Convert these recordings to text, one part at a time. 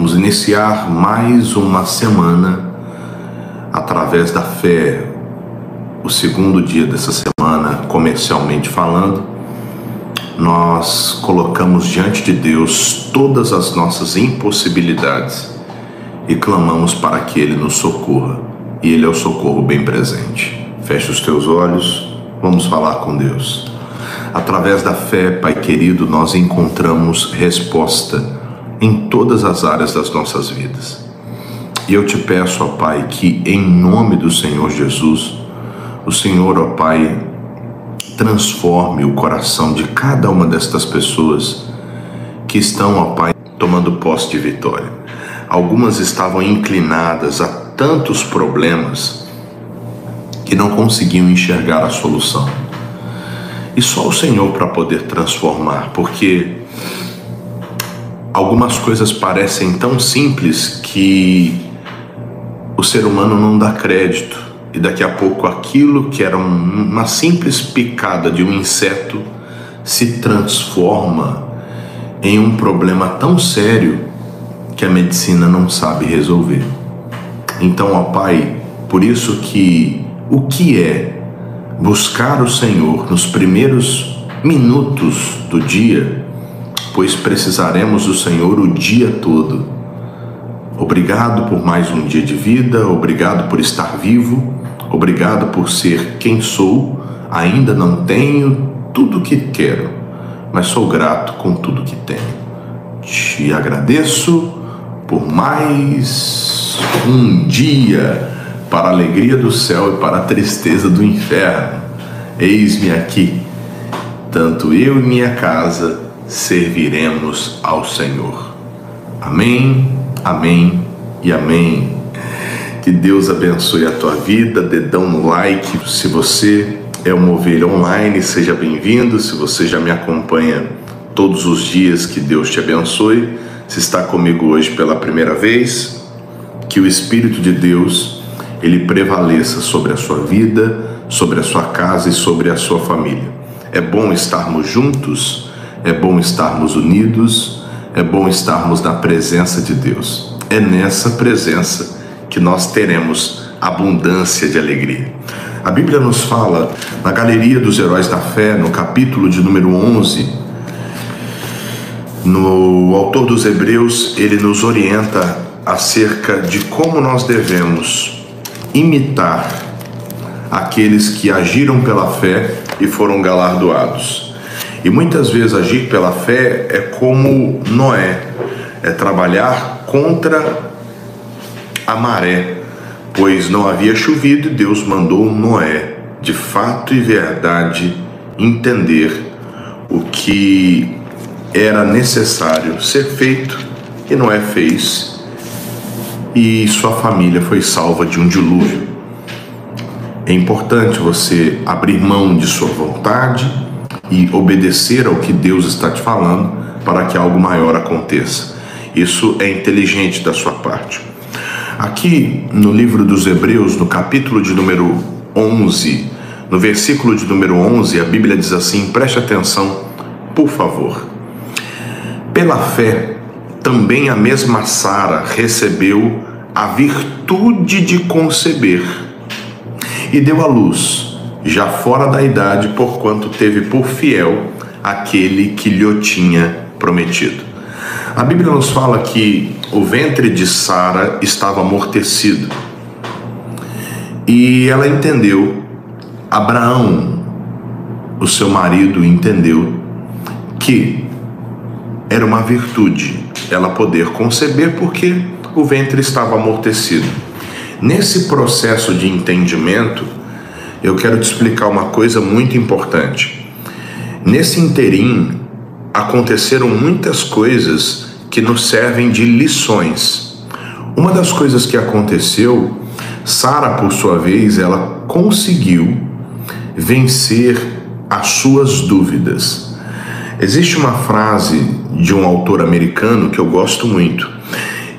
Vamos iniciar mais uma semana através da fé, o segundo dia dessa semana, comercialmente falando. Nós colocamos diante de Deus todas as nossas impossibilidades e clamamos para que Ele nos socorra. E Ele é o socorro bem presente. Feche os teus olhos, vamos falar com Deus. Através da fé, Pai querido, nós encontramos resposta em todas as áreas das nossas vidas. E eu te peço, ó Pai, que em nome do Senhor Jesus, o Senhor, ó Pai, transforme o coração de cada uma destas pessoas que estão, ó Pai, tomando posse de vitória. Algumas estavam inclinadas a tantos problemas que não conseguiam enxergar a solução. E só o Senhor para poder transformar, porque algumas coisas parecem tão simples que o ser humano não dá crédito. E daqui a pouco aquilo que era uma simples picada de um inseto se transforma em um problema tão sério que a medicina não sabe resolver. Então, ó Pai, por isso que o que é buscar o Senhor nos primeiros minutos do dia, pois precisaremos do Senhor o dia todo. Obrigado por mais um dia de vida, obrigado por estar vivo, obrigado por ser quem sou. Ainda não tenho tudo o que quero, mas sou grato com tudo que tenho. Te agradeço por mais um dia para a alegria do céu e para a tristeza do inferno. Eis-me aqui, tanto eu e minha casa serviremos ao Senhor. Amém, amém e amém. Que Deus abençoe a tua vida. Dedão no like. Se você é uma ovelha online, seja bem-vindo. Se você já me acompanha todos os dias, que Deus te abençoe. Se está comigo hoje pela primeira vez, que o Espírito de Deus ele prevaleça sobre a sua vida, sobre a sua casa e sobre a sua família. É bom estarmos juntos, é bom estarmos unidos, é bom estarmos na presença de Deus. É nessa presença que nós teremos abundância de alegria. A Bíblia nos fala, na Galeria dos Heróis da Fé, no capítulo de número 11, o autor dos Hebreus, ele nos orienta acerca de como nós devemos imitar aqueles que agiram pela fé e foram galardoados. E muitas vezes agir pela fé é como Noé, é trabalhar contra a maré, pois não havia chovido e Deus mandou Noé, de fato e verdade, entender o que era necessário ser feito, e Noé fez, e sua família foi salva de um dilúvio. É importante você abrir mão de sua vontade e obedecer ao que Deus está te falando para que algo maior aconteça. Isso é inteligente da sua parte. Aqui no livro dos Hebreus, no capítulo de número 11, no versículo de número 11, a Bíblia diz assim, preste atenção, por favor. Pela fé, também a mesma Sara recebeu a virtude de conceber e deu à luz, já fora da idade, porquanto teve por fiel aquele que lhe tinha prometido. A Bíblia nos fala que o ventre de Sara estava amortecido e ela entendeu, Abraão, o seu marido, entendeu que era uma virtude ela poder conceber porque o ventre estava amortecido. Nesse processo de entendimento, eu quero te explicar uma coisa muito importante. Nesse interim, aconteceram muitas coisas que nos servem de lições. Uma das coisas que aconteceu, Sara, por sua vez, ela conseguiu vencer as suas dúvidas. Existe uma frase de um autor americano que eu gosto muito.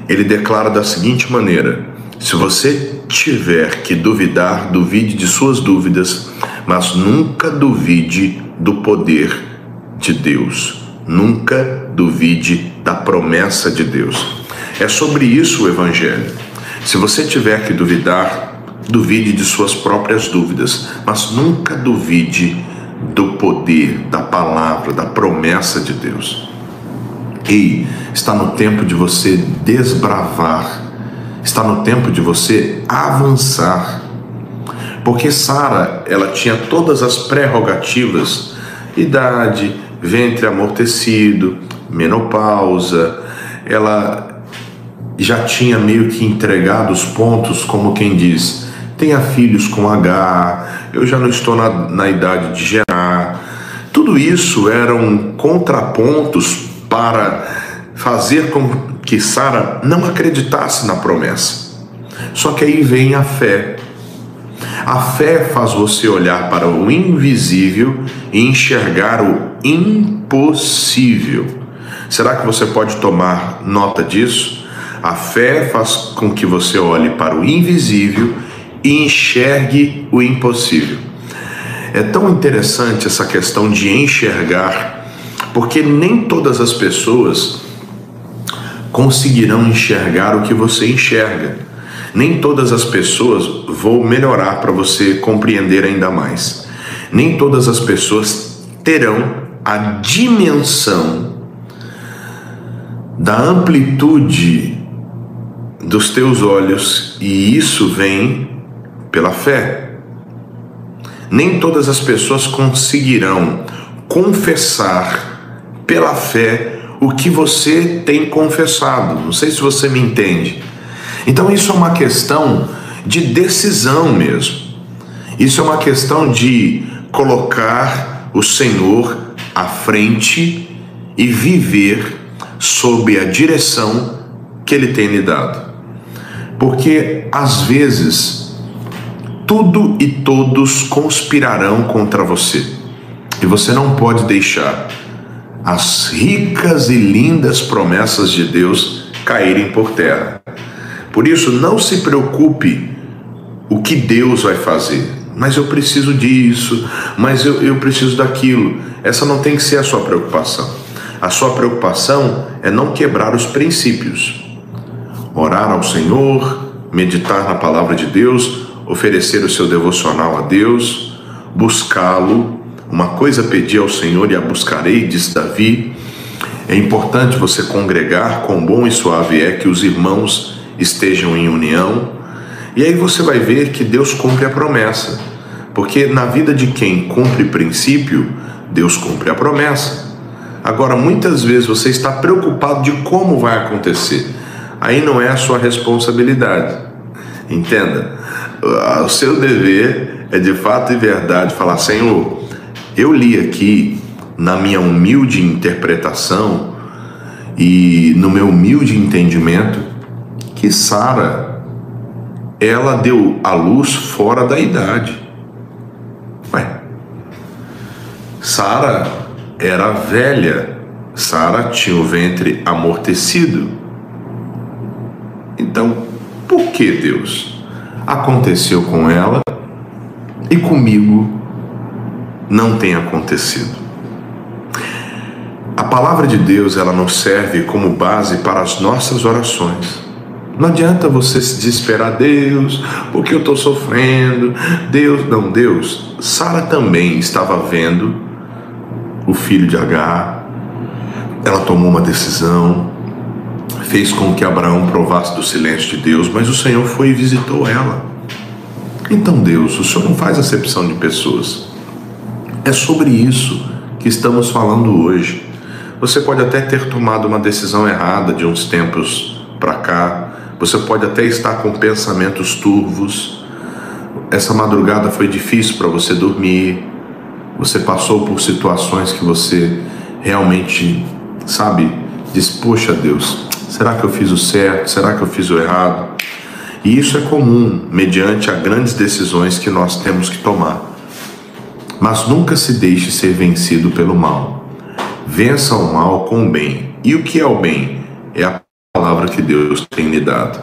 Ele declara da seguinte maneira: se você tiver que duvidar, duvide de suas dúvidas, mas nunca duvide do poder de Deus. Nunca duvide da promessa de Deus. É sobre isso o Evangelho. Se você tiver que duvidar, duvide de suas próprias dúvidas, mas nunca duvide do poder, da palavra, da promessa de Deus. E está no tempo de você desbravar, está no tempo de você avançar. Porque Sara, ela tinha todas as prerrogativas: idade, ventre amortecido, menopausa. Ela já tinha meio que entregado os pontos, como quem diz: tenha filhos com H, eu já não estou na idade de gerar. Tudo isso eram contrapontos para fazer com que Sara não acreditasse na promessa. Só que aí vem a fé. A fé faz você olhar para o invisível e enxergar o impossível. Será que você pode tomar nota disso? A fé faz com que você olhe para o invisível e enxergue o impossível. É tão interessante essa questão de enxergar, porque nem todas as pessoas conseguirão enxergar o que você enxerga. Nem todas as pessoas vão melhorar para você compreender ainda mais. Nem todas as pessoas terão a dimensão da amplitude dos teus olhos, e isso vem pela fé. Nem todas as pessoas conseguirão confessar pela fé o que você tem confessado. Não sei se você me entende. Então isso é uma questão de decisão mesmo. Isso é uma questão de colocar o Senhor à frente e viver sob a direção que Ele tem lhe dado. Porque às vezes tudo e todos conspirarão contra você, e você não pode deixar as ricas e lindas promessas de Deus caírem por terra. Por isso, não se preocupe o que Deus vai fazer. Mas eu preciso disso, mas eu preciso daquilo. Essa não tem que ser a sua preocupação. A sua preocupação é não quebrar os princípios. Orar ao Senhor, meditar na palavra de Deus, oferecer o seu devocional a Deus, buscá-lo. Uma coisa pedi ao Senhor e a buscarei, disse Davi. É importante você congregar, quão bom e suave é que os irmãos estejam em união. E aí você vai ver que Deus cumpre a promessa. Porque na vida de quem cumpre princípio, Deus cumpre a promessa. Agora, muitas vezes você está preocupado de como vai acontecer. Aí não é a sua responsabilidade. Entenda, o seu dever é de fato e verdade falar: Senhor, eu li aqui na minha humilde interpretação e no meu humilde entendimento que Sara, ela deu à luz fora da idade. Sara era velha, Sara tinha o ventre amortecido. Então, por que Deus? Aconteceu com ela e comigo não tem acontecido. A palavra de Deus, ela nos serve como base para as nossas orações. Não adianta você se desesperar: Deus, porque eu estou sofrendo, Deus. Não, Deus. Sara também estava vendo o filho de Agar. Ela tomou uma decisão, fez com que Abraão provasse do silêncio de Deus, mas o Senhor foi e visitou ela. Então, Deus, o Senhor não faz acepção de pessoas. É sobre isso que estamos falando hoje. Você pode até ter tomado uma decisão errada de uns tempos para cá. Você pode até estar com pensamentos turvos. Essa madrugada foi difícil para você dormir. Você passou por situações que você realmente, diz: poxa Deus, será que eu fiz o certo? Será que eu fiz o errado? E isso é comum mediante as grandes decisões que nós temos que tomar. Mas nunca se deixe ser vencido pelo mal. Vença o mal com o bem. E o que é o bem? É a palavra que Deus tem lhe dado.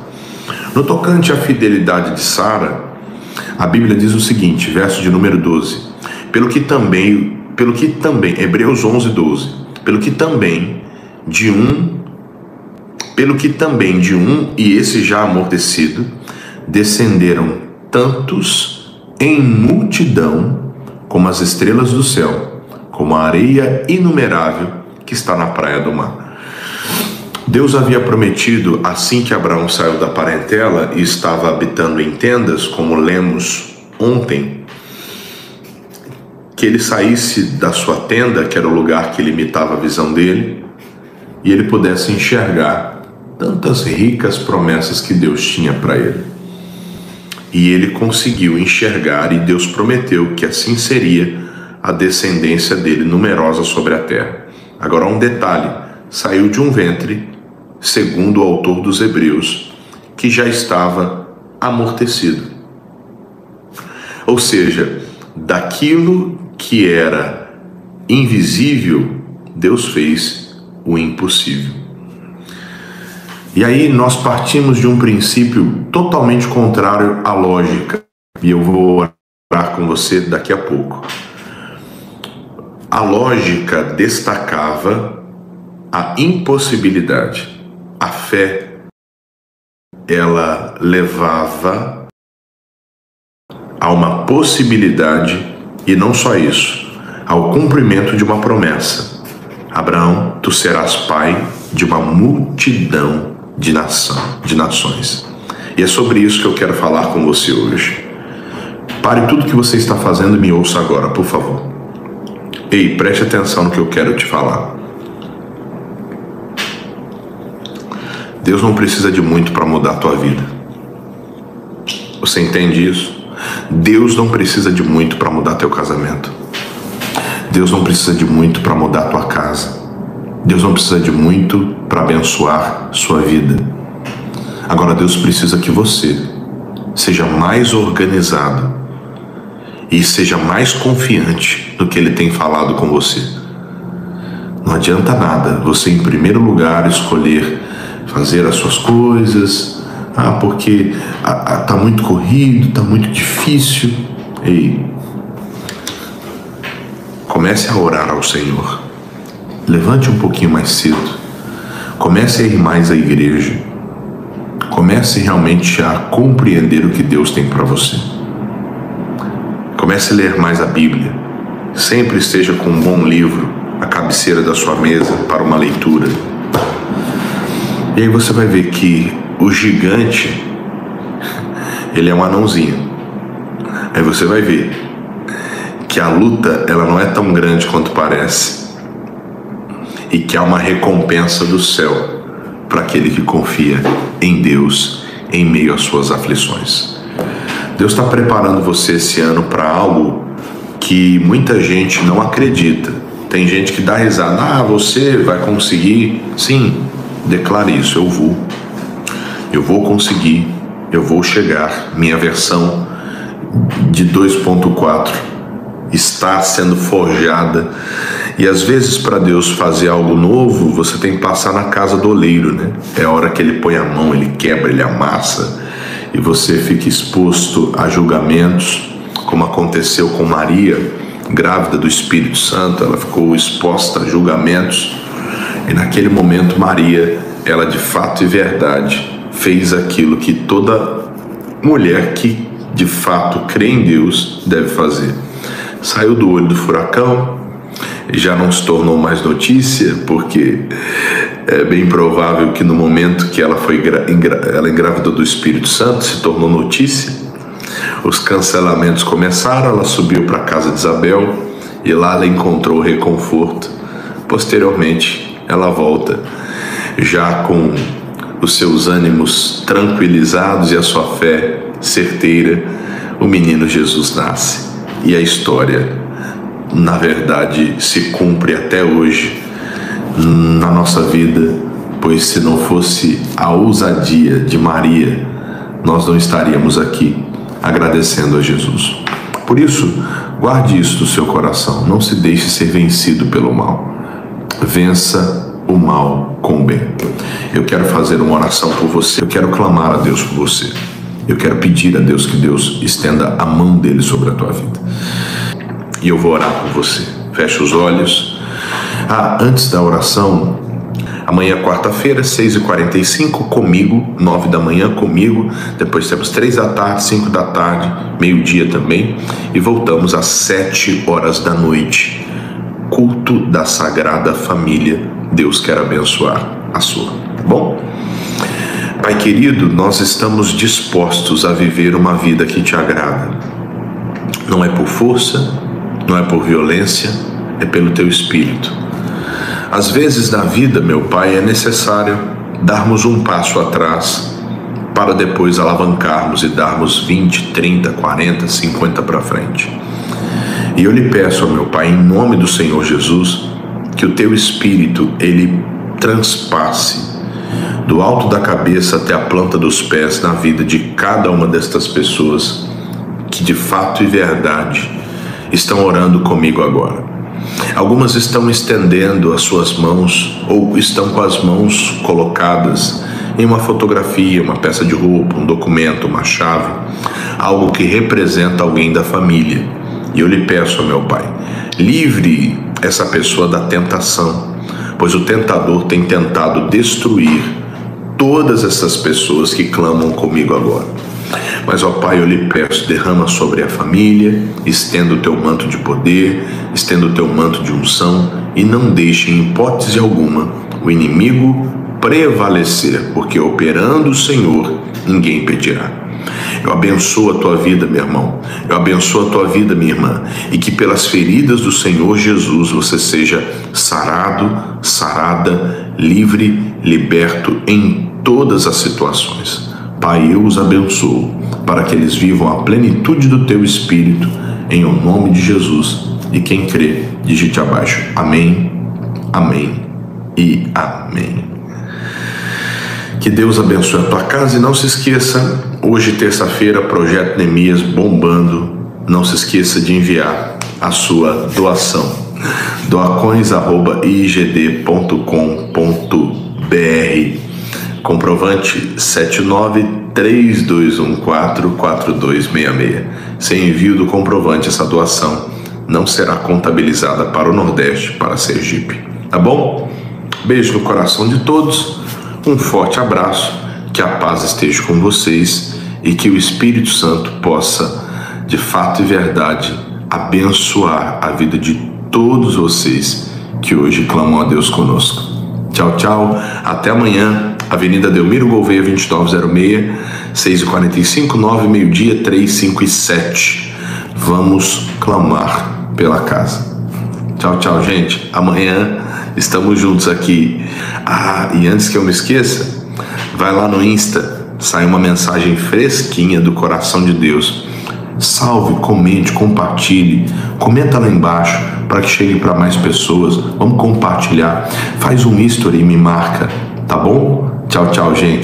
No tocante à fidelidade de Sara, a Bíblia diz o seguinte, verso de número 12: pelo que também, Hebreus 11:12, pelo que também pelo que também de um, e esse já amortecido, descenderam tantos em multidão como as estrelas do céu, como a areia inumerável que está na praia do mar. Deus havia prometido, assim que Abraão saiu da parentela e estava habitando em tendas, como lemos ontem, que ele saísse da sua tenda, que era o lugar que limitava a visão dele, e ele pudesse enxergar tantas ricas promessas que Deus tinha para ele. E ele conseguiu enxergar, e Deus prometeu que assim seria a descendência dele, numerosa sobre a terra. Agora, um detalhe: saiu de um ventre, segundo o autor dos Hebreus, que já estava amortecido. Ou seja, daquilo que era invisível, Deus fez o impossível. E aí nós partimos de um princípio totalmente contrário à lógica, e eu vou orar com você daqui a pouco. A lógica destacava a impossibilidade. A fé, ela levava a uma possibilidade, e não só isso, ao cumprimento de uma promessa. Abraão, tu serás pai de uma multidão de nações. E é sobre isso que eu quero falar com você hoje. Pare tudo que você está fazendo e me ouça agora, por favor. Ei, preste atenção no que eu quero te falar. Deus não precisa de muito para mudar a tua vida. Você entende isso? Deus não precisa de muito para mudar teu casamento. Deus não precisa de muito para mudar tua casa. Deus não precisa de muito para abençoar sua vida. Agora, Deus precisa que você seja mais organizado e seja mais confiante no que Ele tem falado com você. Não adianta nada você, em primeiro lugar, escolher fazer as suas coisas, porque tá muito corrido, tá muito difícil. Ei, comece a orar ao Senhor. Levante um pouquinho mais cedo. Comece a ir mais à igreja. Comece realmente a compreender o que Deus tem para você. Comece a ler mais a Bíblia. Sempre esteja com um bom livro à cabeceira da sua mesa para uma leitura. E aí você vai ver que o gigante, ele é um anãozinho. Aí você vai ver que a luta, ela não é tão grande quanto parece. E que há uma recompensa do céu para aquele que confia em Deus em meio às suas aflições. Deus está preparando você esse ano para algo que muita gente não acredita. Tem gente que dá risada. Você vai conseguir. Sim, declare isso. Eu vou conseguir. Eu vou chegar. Minha versão de 2.4 está sendo forjada. E às vezes, para Deus fazer algo novo, você tem que passar na casa do oleiro, né? É a hora que ele põe a mão, ele quebra, ele amassa, e você fica exposto a julgamentos, como aconteceu com Maria, grávida do Espírito Santo. Ela ficou exposta a julgamentos, e naquele momento Maria, ela de fato e verdade fez aquilo que toda mulher que de fato crê em Deus deve fazer. Saiu do olho do furacão, já não se tornou mais notícia, porque é bem provável que no momento que ela engravidou do Espírito Santo, se tornou notícia. Os cancelamentos começaram, ela subiu para a casa de Isabel e lá ela encontrou reconforto. Posteriormente, ela volta já com os seus ânimos tranquilizados e a sua fé certeira. O menino Jesus nasce e a história, na verdade, se cumpre até hoje na nossa vida, pois se não fosse a ousadia de Maria, nós não estaríamos aqui agradecendo a Jesus. Por isso, guarde isso no seu coração. Não se deixe ser vencido pelo mal. Vença o mal com o bem. Eu quero fazer uma oração por você. Eu quero clamar a Deus por você. Eu quero pedir a Deus que Deus estenda a mão dele sobre a tua vida. E eu vou orar por você. Feche os olhos. Antes da oração, Amanhã, quarta-feira, 6h45, comigo, 9 da manhã comigo. Depois temos 3 da tarde, 5 da tarde, meio-dia também. E voltamos às 7 horas da noite. Culto da Sagrada Família. Deus quer abençoar a sua. Tá bom? Pai querido, nós estamos dispostos a viver uma vida que te agrada. Não é por força, não é por violência, é pelo teu Espírito. Às vezes na vida, meu Pai, é necessário darmos um passo atrás para depois alavancarmos e darmos 20, 30, 40, 50 para frente. E eu lhe peço, meu Pai, em nome do Senhor Jesus, que o teu Espírito, ele transpasse do alto da cabeça até a planta dos pés na vida de cada uma destas pessoas que de fato e verdade estão orando comigo agora. Algumas estão estendendo as suas mãos ou estão com as mãos colocadas em uma fotografia, uma peça de roupa, um documento, uma chave, algo que representa alguém da família. E eu lhe peço, meu Pai, livre essa pessoa da tentação, pois o tentador tem tentado destruir todas essas pessoas que clamam comigo agora. Mas, ó Pai, eu lhe peço, derrama sobre a família, estenda o teu manto de poder, estenda o teu manto de unção e não deixe em hipótese alguma o inimigo prevalecer, porque operando o Senhor, ninguém impedirá. Eu abençoo a tua vida, meu irmão. Eu abençoo a tua vida, minha irmã. E que pelas feridas do Senhor Jesus você seja sarado, sarada, livre, liberto em todas as situações. Pai, eu os abençoo para que eles vivam a plenitude do teu Espírito em o nome de Jesus. E quem crê, digite abaixo. Amém, amém e amém. Que Deus abençoe a tua casa e não se esqueça, hoje terça-feira, Projeto Neemias bombando. Não se esqueça de enviar a sua doação. doacões@igd.com.br. Comprovante 7932144266. Sem envio do comprovante, essa doação não será contabilizada para o Nordeste, para Sergipe. Tá bom? Beijo no coração de todos. Um forte abraço, que a paz esteja com vocês e que o Espírito Santo possa, de fato e verdade, abençoar a vida de todos vocês que hoje clamam a Deus conosco. Tchau, tchau. Até amanhã. Avenida Delmiro Gouveia, 2906, 6h45, 9, meio-dia, 3, 5 e 7. Vamos clamar pela casa. Tchau, tchau, gente. Amanhã estamos juntos aqui. E antes que eu me esqueça, vai lá no Insta, sai uma mensagem fresquinha do coração de Deus. Salve, comente, compartilhe, comenta lá embaixo para que chegue para mais pessoas. Vamos compartilhar. Faz um history e me marca, tá bom? Tchau, tchau, gente.